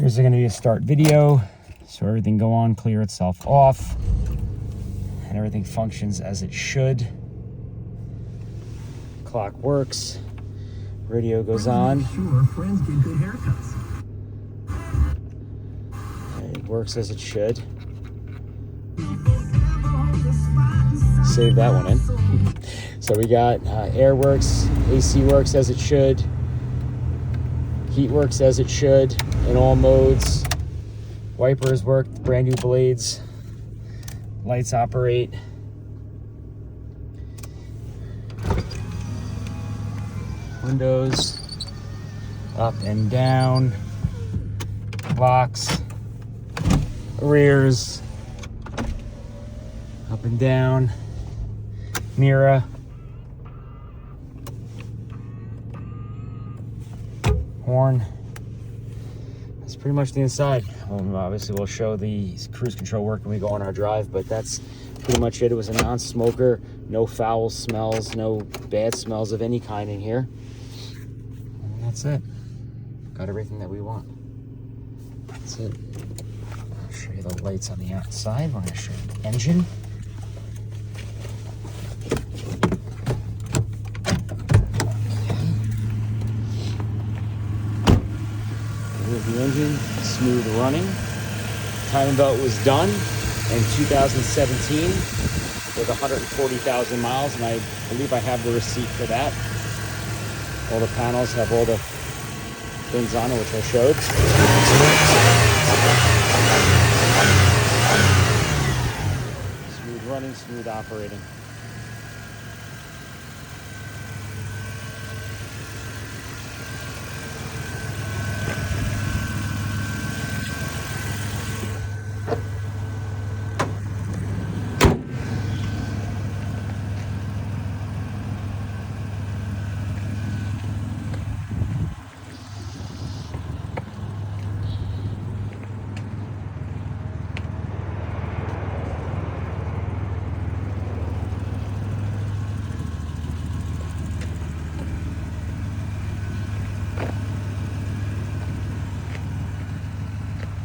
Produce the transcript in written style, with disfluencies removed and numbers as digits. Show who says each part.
Speaker 1: Here's going to be a start video, so everything go on, clear itself off, and everything functions as it should. Clock works, radio goes on.
Speaker 2: Sure, friends get good haircuts.
Speaker 1: It works as it should. Save that one in. So we got air works, AC works as it should, heat works as it should in all modes, wipers work, brand new blades, lights operate. Windows up and down, locks, rears, up and down, mirror, horn. That's pretty much the inside. Obviously we'll show the cruise control work when we go on our drive, but that's pretty much it. It was a non-smoker, no foul smells, no bad smells of any kind in here. And that's it. Got everything that we want. That's it. I'll show you the lights on the outside. We're going to show you the engine. Here's the engine, smooth running. Timing belt was done in 2017 with 140,000 miles, and I believe I have the receipt for that. All the panels have all the things on it, which I showed. Smooth running, smooth operating.